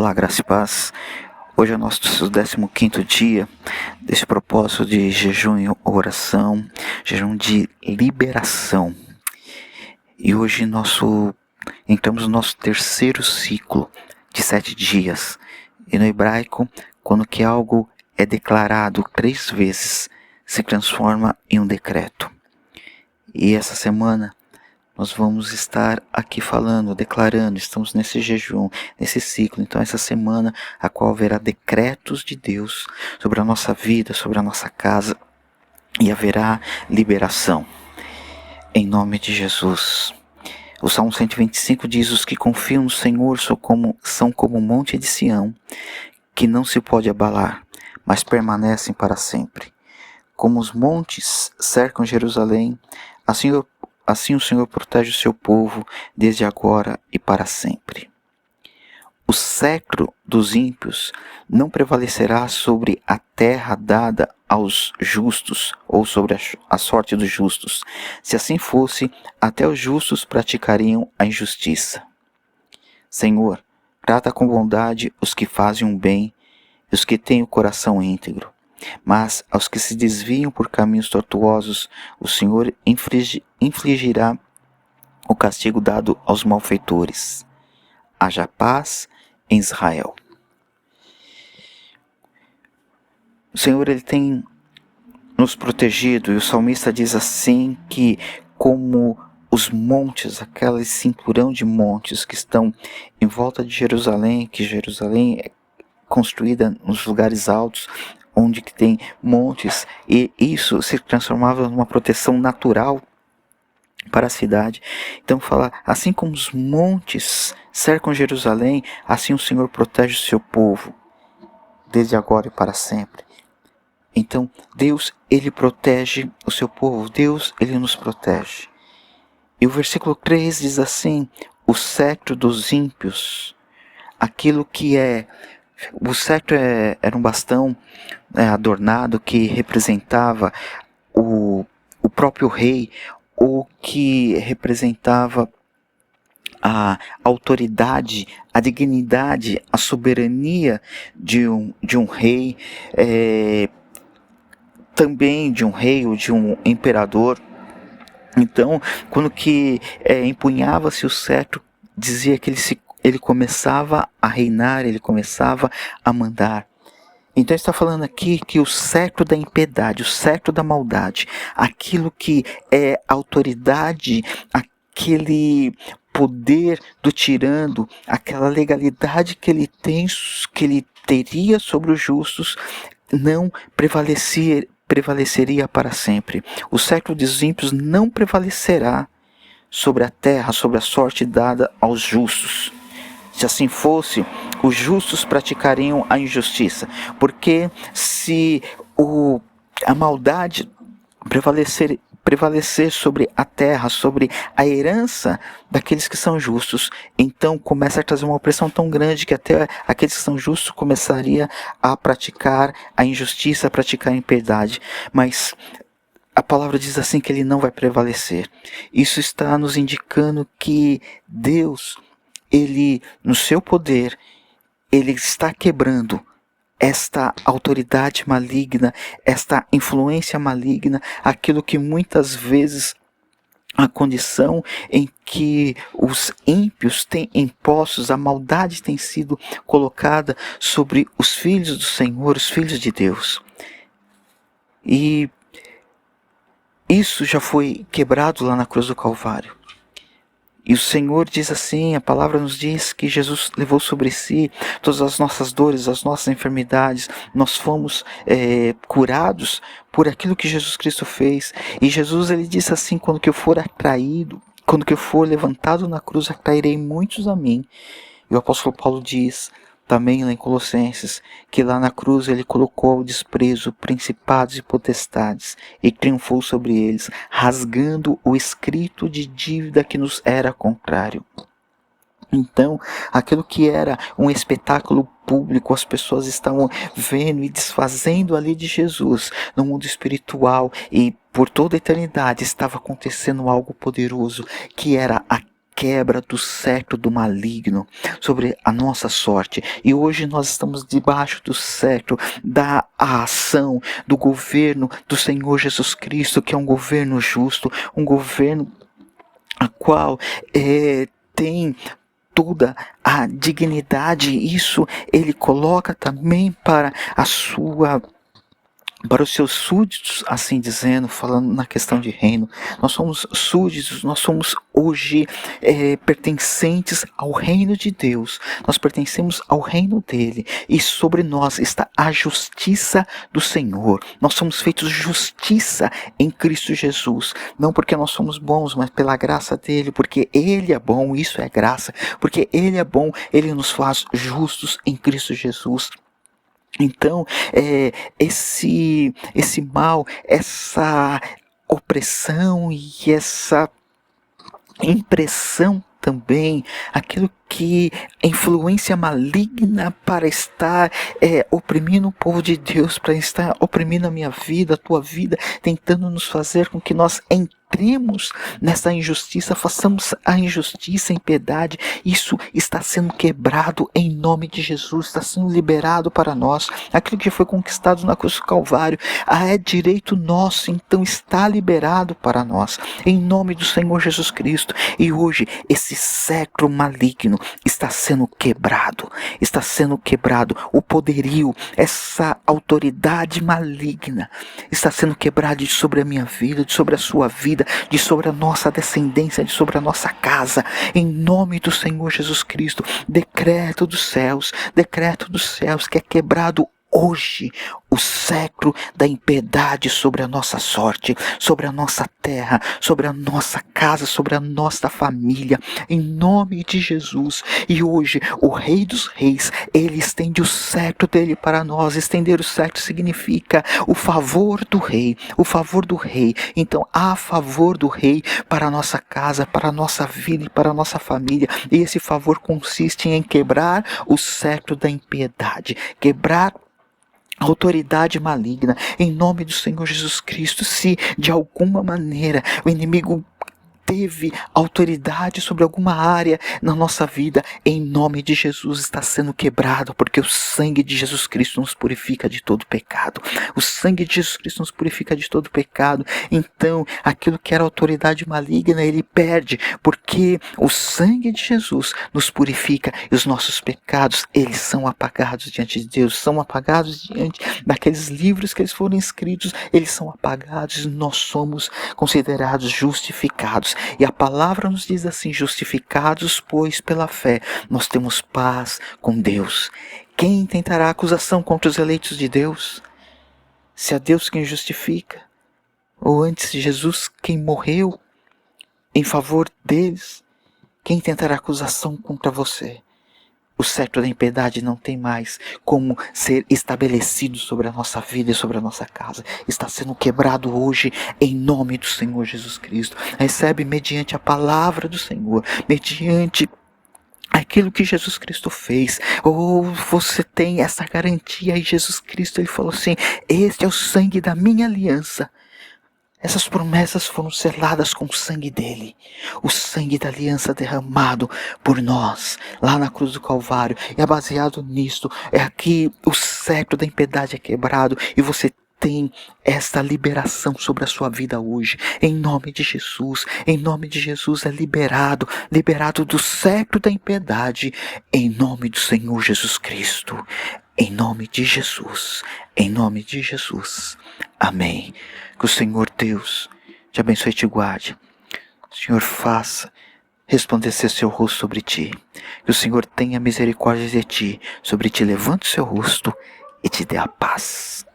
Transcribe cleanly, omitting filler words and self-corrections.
Olá, graça e paz. Hoje é o nosso 15º dia desse propósito de jejum e oração, jejum de liberação. E hoje entramos no nosso terceiro ciclo de 7 dias. E no hebraico, quando que algo é declarado 3 vezes, se transforma em um decreto. E essa semana nós vamos estar aqui falando, declarando, estamos nesse jejum, nesse ciclo. Então essa semana, a qual haverá decretos de Deus sobre a nossa vida, sobre a nossa casa, e haverá liberação. Em nome de Jesus. O Salmo 125 diz: os que confiam no Senhor são como o monte de Sião, que não se pode abalar, mas permanecem para sempre. Como os montes cercam Jerusalém, assim o Senhor protege o seu povo desde agora e para sempre. O cetro dos ímpios não prevalecerá sobre a terra dada aos justos, ou sobre a sorte dos justos. Se assim fosse, até os justos praticariam a injustiça. Senhor, trata com bondade os que fazem um bem e os que têm o coração íntegro. Mas aos que se desviam por caminhos tortuosos, o Senhor infligirá o castigo dado aos malfeitores. Haja paz em Israel. O Senhor, Ele tem nos protegido, e o salmista diz assim que como os montes, aquele cinturão de montes que estão em volta de Jerusalém, que Jerusalém é construída nos lugares altos, onde que tem montes, e isso se transformava numa proteção natural para a cidade. Então fala, assim como os montes cercam Jerusalém, assim o Senhor protege o seu povo, desde agora e para sempre. Então Deus, Ele protege o seu povo, Deus, Ele nos protege. E o versículo 3 diz assim: o cetro dos ímpios, aquilo que é... O cetro era um bastão adornado que representava o próprio rei, ou que representava a autoridade, a dignidade, a soberania de um rei, também de um rei ou de um imperador. Então, quando que empunhava-se o cetro, dizia que ele começava a reinar, ele começava a mandar. Então está falando aqui que o cetro da impiedade, o cetro da maldade, aquilo que é autoridade, aquele poder do tirano, aquela legalidade que ele tem, que ele teria sobre os justos, não prevaleceria para sempre. O cetro dos ímpios não prevalecerá sobre a terra, sobre a sorte dada aos justos. Se assim fosse, os justos praticariam a injustiça, porque se a maldade prevalecer sobre a terra, sobre a herança daqueles que são justos, então começa a trazer uma opressão tão grande que até aqueles que são justos começariam a praticar a injustiça, a praticar a impiedade. Mas a palavra diz assim que ele não vai prevalecer. Isso está nos indicando que Deus, Ele, no seu poder, Ele está quebrando esta autoridade maligna, esta influência maligna, aquilo que muitas vezes a condição em que os ímpios têm impostos, a maldade tem sido colocada sobre os filhos do Senhor, os filhos de Deus. E isso já foi quebrado lá na cruz do Calvário. E o Senhor diz assim, a palavra nos diz que Jesus levou sobre si todas as nossas dores, as nossas enfermidades. Nós fomos curados por aquilo que Jesus Cristo fez. E Jesus, ele disse assim: quando que eu for atraído, quando que eu for levantado na cruz, atrairei muitos a mim. E o apóstolo Paulo diz também lá em Colossenses, que lá na cruz ele colocou ao desprezo principados e potestades e triunfou sobre eles, rasgando o escrito de dívida que nos era contrário. Então, aquilo que era um espetáculo público, as pessoas estavam vendo e desfazendo ali de Jesus no mundo espiritual, e por toda a eternidade estava acontecendo algo poderoso, que era quebra do cetro do maligno sobre a nossa sorte. E hoje nós estamos debaixo do cetro da ação do governo do Senhor Jesus Cristo, que é um governo justo, um governo a qual tem toda a dignidade. Isso ele coloca também para os seus súditos, assim dizendo, falando na questão de reino. Nós somos súditos, nós somos hoje pertencentes ao reino de Deus, nós pertencemos ao reino dele, e sobre nós está a justiça do Senhor. Nós somos feitos justiça em Cristo Jesus, não porque nós somos bons, mas pela graça dele, porque ele é bom, isso é graça, porque ele é bom, ele nos faz justos em Cristo Jesus. Então, esse mal, essa opressão e essa impressão também, aquilo que a influência maligna para estar oprimindo o povo de Deus, para estar oprimindo a minha vida, a tua vida, tentando nos fazer com que nós entremos nessa injustiça, façamos a injustiça, a impiedade. Isso está sendo quebrado em nome de Jesus, está sendo liberado para nós. Aquilo que foi conquistado na cruz do Calvário é direito nosso, então está liberado para nós, em nome do Senhor Jesus Cristo. E hoje esse cetro maligno está sendo quebrado, o poderio, essa autoridade maligna está sendo quebrado sobre a minha vida, sobre a sua vida, sobre a nossa descendência, sobre a nossa casa, em nome do Senhor Jesus Cristo. Decreto dos céus que é quebrado hoje o cetro da impiedade sobre a nossa sorte, sobre a nossa terra, sobre a nossa casa, sobre a nossa família, em nome de Jesus. E hoje o Rei dos Reis, ele estende o cetro dele para nós. Estender o cetro significa o favor do Rei, Então, há favor do Rei para a nossa casa, para a nossa vida e para a nossa família. E esse favor consiste em quebrar o cetro da impiedade, quebrar autoridade maligna, em nome do Senhor Jesus Cristo. Se de alguma maneira o inimigo teve autoridade sobre alguma área na nossa vida, em nome de Jesus está sendo quebrado, porque o sangue de Jesus Cristo nos purifica de todo pecado. O sangue de Jesus Cristo nos purifica de todo pecado. Então, aquilo que era autoridade maligna, ele perde, porque o sangue de Jesus nos purifica e os nossos pecados, eles são apagados diante de Deus, são apagados diante daqueles livros que eles foram escritos, eles são apagados e nós somos considerados justificados. E a palavra nos diz assim: justificados, pois, pela fé, nós temos paz com Deus. Quem tentará acusação contra os eleitos de Deus? Se é Deus quem justifica, ou antes Jesus quem morreu em favor deles, quem tentará acusação contra você? O cetro da impiedade não tem mais como ser estabelecido sobre a nossa vida e sobre a nossa casa. Está sendo quebrado hoje em nome do Senhor Jesus Cristo. Recebe mediante a palavra do Senhor, mediante aquilo que Jesus Cristo fez. Ou você tem essa garantia, e Jesus Cristo, ele falou assim: este é o sangue da minha aliança. Essas promessas foram seladas com o sangue dele, o sangue da aliança derramado por nós, lá na cruz do Calvário. E é baseado nisto, é que o cetro da impiedade é quebrado e você tem esta liberação sobre a sua vida hoje, em nome de Jesus. Em nome de Jesus é liberado do cetro da impiedade, em nome do Senhor Jesus Cristo. Em nome de Jesus, amém. Que o Senhor Deus te abençoe e te guarde. O Senhor faça resplandecer seu rosto sobre ti. Que o Senhor tenha misericórdia de ti, sobre ti levante o seu rosto e te dê a paz.